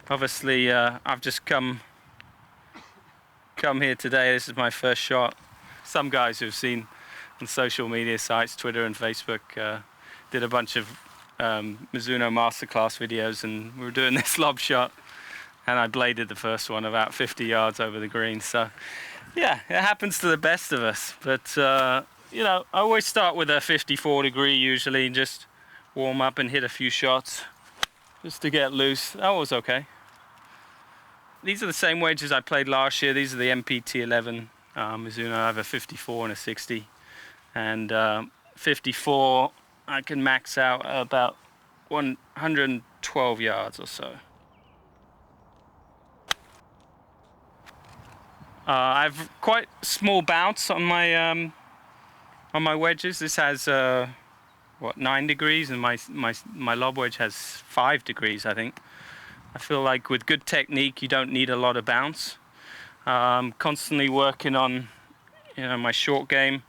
Obviously, I've just come here today. This is my first shot. Some guys who've seen on social media sites, Twitter and Facebook, did a bunch of Mizuno Masterclass videos, and we were doing this lob shot, and I bladed the first one about 50 yards over the green. So, yeah, it happens to the best of us. But, you know, I always start with a 54 degree usually, and just warm up and hit a few shots just to get loose. That was okay. These are the same wedges I played last year. These are the MPT11 Mizuno. I have a 54 and a 60. And 54, I can max out about 112 yards or so. I have quite small bounce on my wedges. This has 9 degrees, and my lob wedge has 5 degrees, I think. I feel like with good technique, you don't need a lot of bounce. Constantly working on, my short game,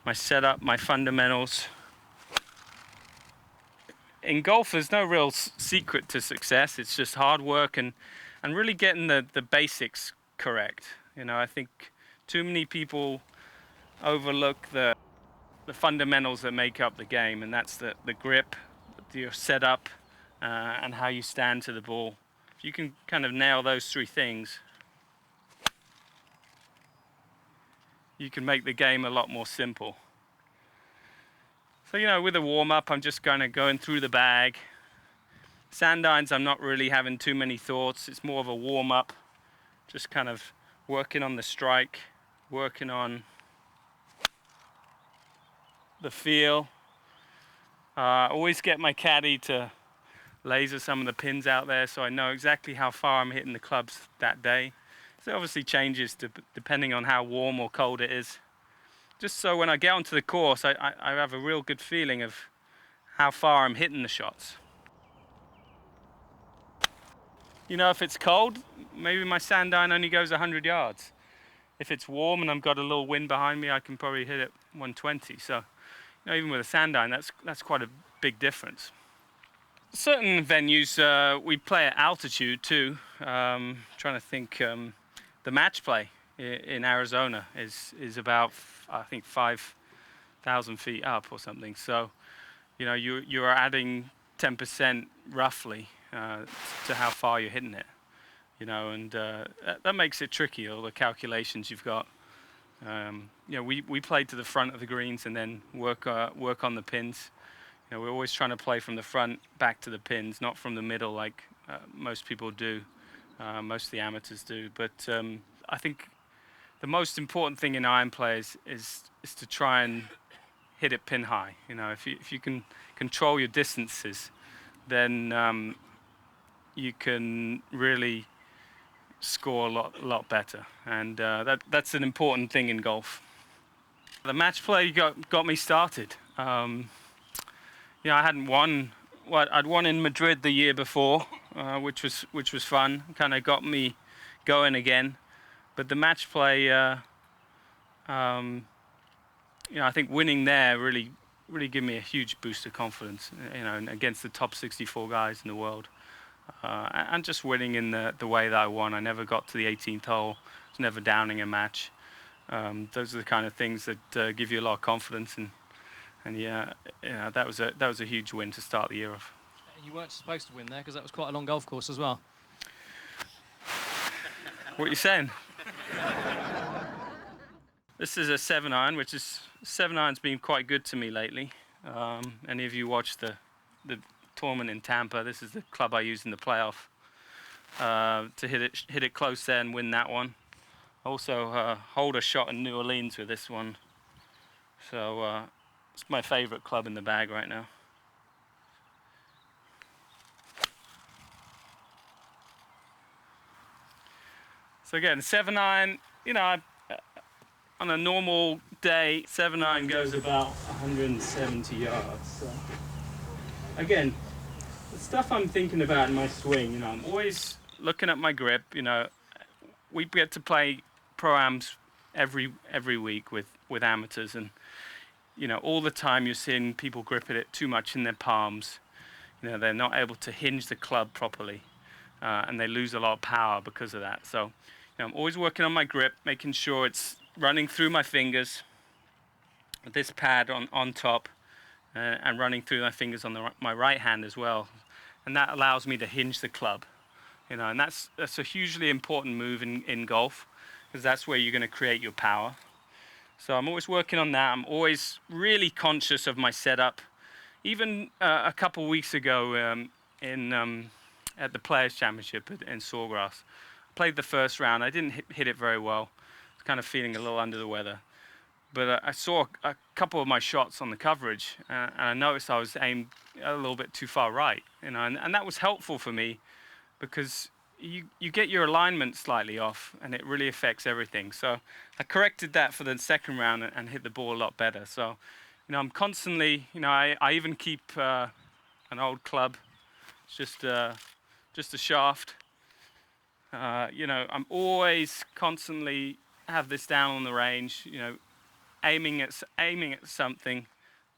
my setup, my fundamentals. In golf, there's no real secret to success. It's just hard work and really getting the basics correct. I think too many people overlook the fundamentals that make up the game, and that's the grip, your setup, and how you stand to the ball. If you can kind of nail those 3 things, you can make the game a lot more simple. So, with a warm-up, I'm just kind of going through the bag. Sand irons, I'm not really having too many thoughts. It's more of a warm-up, just kind of working on the strike, working on the feel. Always get my caddy to laser some of the pins out there so I know exactly how far I'm hitting the clubs that day. So it obviously changes depending on how warm or cold it is. Just so when I get onto the course, I have a real good feeling of how far I'm hitting the shots. If it's cold, maybe my sand iron only goes 100 yards. If it's warm and I've got a little wind behind me, I can probably hit it 120. So, even with a sand iron, that's quite a big difference. Certain venues, we play at altitude too. Trying to think, the match play in Arizona is about, I think, 5,000 feet up or something. So, you are adding 10% roughly to how far you're hitting it. And that makes it tricky, all the calculations you've got. We play to the front of the greens and then work on the pins. We're always trying to play from the front back to the pins, not from the middle like most people do, most of the amateurs do. But I think the most important thing in iron play is to try and hit it pin high. If you can control your distances, then you can really score a lot better, and that's an important thing in golf. The match play got me started. I hadn't won. I'd won in Madrid the year before, which was fun. Kind of got me going again. But the match play, I think winning there really gave me a huge boost of confidence. Against the top 64 guys in the world, and just winning in the way that I won. I never got to the 18th hole. I was never downing a match. Those are the kind of things that give you a lot of confidence, and that was a huge win to start the year off. You weren't supposed to win there because that was quite a long golf course as well. What are you saying? This is a 7-iron, which is 7-iron's been quite good to me lately. Any of you watched the tournament in Tampa? This is the club I used in the playoff to hit it close there and win that one. Also hold a shot in New Orleans with this one. So it's my favorite club in the bag right now. So again, 7-iron, on a normal day, 7-iron goes about 170 yards. So again, the stuff I'm thinking about in my swing, I'm always looking at my grip. We get to play pro-ams every week with amateurs, and all the time you're seeing people gripping it too much in their palms. They're not able to hinge the club properly. and they lose a lot of power because of that. So, I'm always working on my grip, making sure it's running through my fingers, with this pad on top, and running through my fingers on my right hand as well, and that allows me to hinge the club. And that's a hugely important move in golf, because that's where you're going to create your power. So I'm always working on that. I'm always really conscious of my setup. Even a couple weeks ago, at the Players Championship in Sawgrass, I played the first round. I didn't hit it very well. I was kind of feeling a little under the weather. But I saw a couple of my shots on the coverage, and I noticed I was aimed a little bit too far right. And that was helpful for me, because you get your alignment slightly off, and it really affects everything. So I corrected that for the second round and hit the ball a lot better. So, I'm constantly, I even keep an old club. It's just a shaft. I'm always constantly have this down on the range. Aiming at something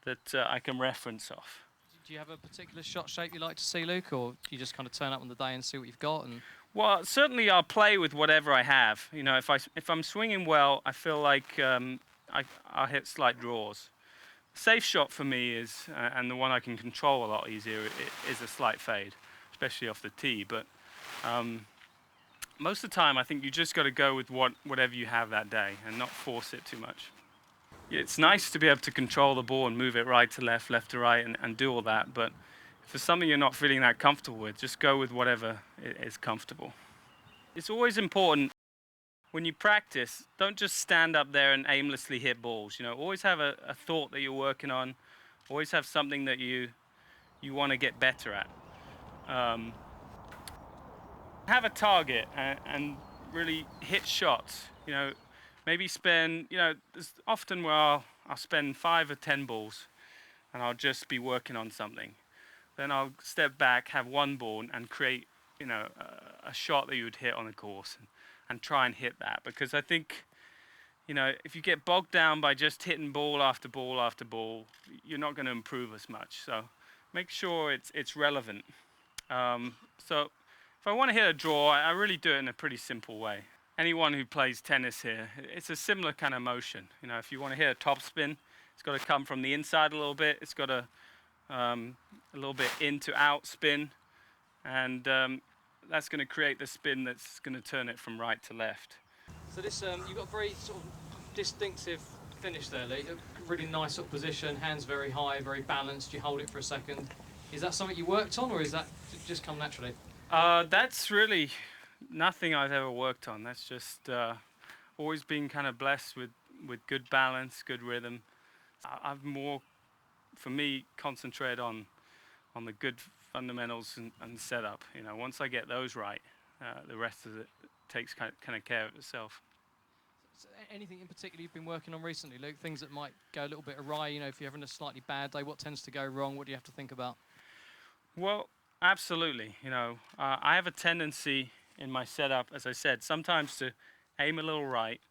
that I can reference off. Do you have a particular shot shape you like to see, Luke, or do you just kind of turn up on the day and see what you've got? Well, certainly I'll play with whatever I have. If I'm swinging well, I feel like I'll hit slight draws. Safe shot for me is, and the one I can control a lot easier, is a slight fade, especially off the tee. But most of the time, I think you just got to go with whatever you have that day and not force it too much. It's nice to be able to control the ball and move it right to left, left to right, and do all that. But if there's something you're not feeling that comfortable with, just go with whatever is comfortable. It's always important when you practice, don't just stand up there and aimlessly hit balls. Always have a thought that you're working on. Always have something that you want to get better at. Have a target and really hit shots. Maybe spend, there's often where I'll spend 5 or 10 balls, and I'll just be working on something. Then I'll step back, have one ball, and create, a shot that you would hit on the course, and try and hit that. Because I think, if you get bogged down by just hitting ball after ball after ball, you're not going to improve as much. So make sure it's relevant. So if I want to hit a draw, I really do it in a pretty simple way. Anyone who plays tennis here, it's a similar kind of motion. If you want to hit a top spin, it's got to come from the inside a little bit. It's got a little bit in to out spin, and that's going to create the spin that's going to turn it from right to left. So this, you've got a very sort of distinctive finish there, Lee. A really nice sort of position, hands very high, very balanced. You hold it for a second. Is that something you worked on, or is that just come naturally? That's really nothing I've ever worked on. That's just always been kind of blessed with good balance, good rhythm. I've more, for me, concentrated on the good fundamentals and setup. Once I get those right, the rest of it takes kind of care of itself. So anything in particular you've been working on recently, Luke? Things that might go a little bit awry, if you're having a slightly bad day, what tends to go wrong? What do you have to think about? Well, absolutely. I have a tendency in my setup, as I said, sometimes to aim a little right.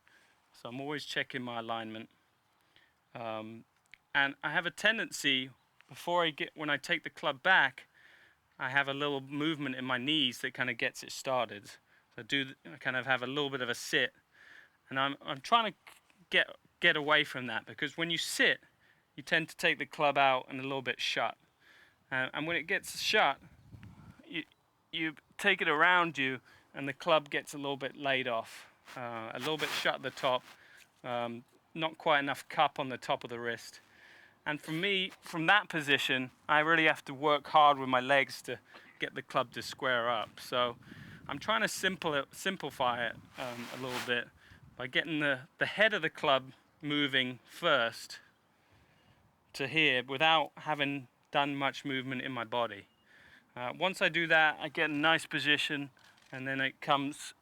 So I'm always checking my alignment. And I have a tendency, when I take the club back, I have a little movement in my knees that kind of gets it started. So I kind of have a little bit of a sit. And I'm trying to get away from that, because when you sit, you tend to take the club out and a little bit shut. And when it gets shut, you take it around you, and the club gets a little bit laid off, a little bit shut at the top, not quite enough cup on the top of the wrist. And for me, from that position, I really have to work hard with my legs to get the club to square up. So I'm trying to simplify it a little bit by getting the head of the club moving first to here without having done much movement in my body. Once I do that, I get a nice position, and then it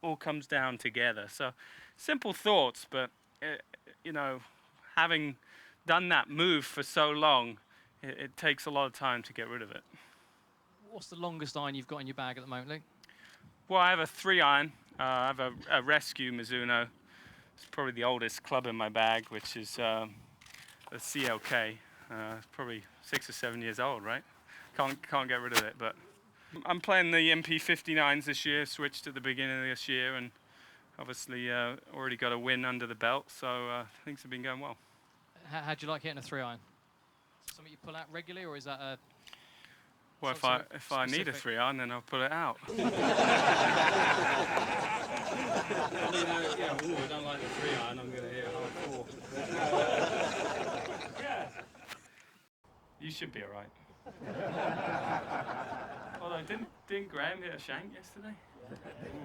all comes down together. So simple thoughts, but having done that move for so long, it takes a lot of time to get rid of it. What's the longest iron you've got in your bag at the moment, Luke? Well, I have a 3-iron. I have a Rescue Mizuno. It's probably the oldest club in my bag, which is a CLK. It's probably 6 or 7 years old, right? Can't get rid of it, but I'm playing the MP59s this year, switched at the beginning of this year, and obviously already got a win under the belt, so things have been going well. How do you like hitting a 3-iron? Something you pull out regularly, or is that a... Well, if I need a 3-iron, then I'll pull it out. I don't like the 3-iron, I'm going to hit a hard 4. Yeah. You should be alright. Although, didn't Graham hit a shank yesterday?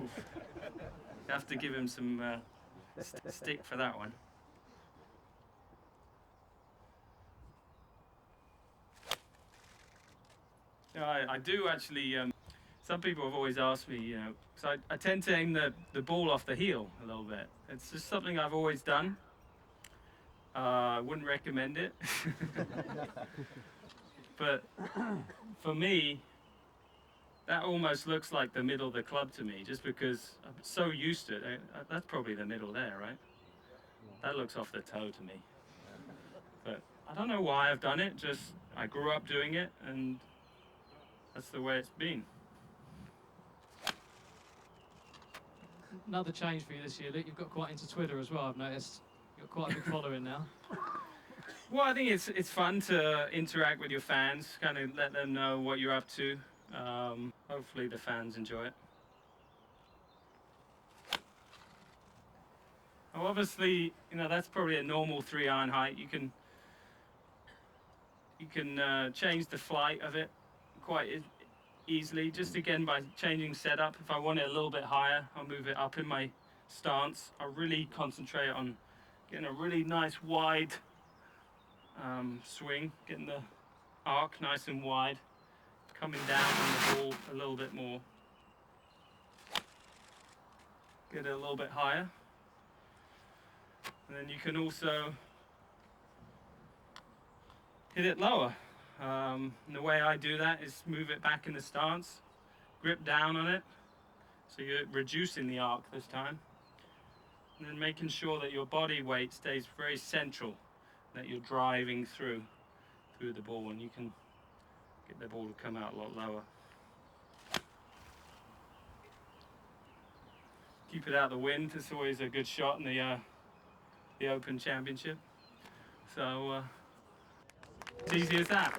Oof. You have to give him some stick for that one. I do actually. Some people have always asked me, because I tend to aim the ball off the heel a little bit. It's just something I've always done. I wouldn't recommend it. But for me, that almost looks like the middle of the club to me, just because I'm so used to it. That's probably the middle there, right? That looks off the toe to me. But I don't know why I've done it, just I grew up doing it, and that's the way it's been. Another change for you this year, Luke. You've got quite into Twitter as well, I've noticed. You've got quite a big following now. Well, I think it's fun to interact with your fans, kind of let them know what you're up to. Hopefully the fans enjoy it. Well, obviously, that's probably a normal 3-iron height. You can change the flight of it quite easily, just again by changing setup. If I want it a little bit higher, I'll move it up in my stance. I really concentrate on getting a really nice wide swing, getting the arc nice and wide, coming down on the ball a little bit more, get it a little bit higher, and then you can also hit it lower. And the way I do that is move it back in the stance, grip down on it, so you're reducing the arc this time, and then making sure that your body weight stays very central, that you're driving through the ball, and you can get the ball to come out a lot lower. Keep it out of the wind. It's always a good shot in the Open Championship. So it's easy as that.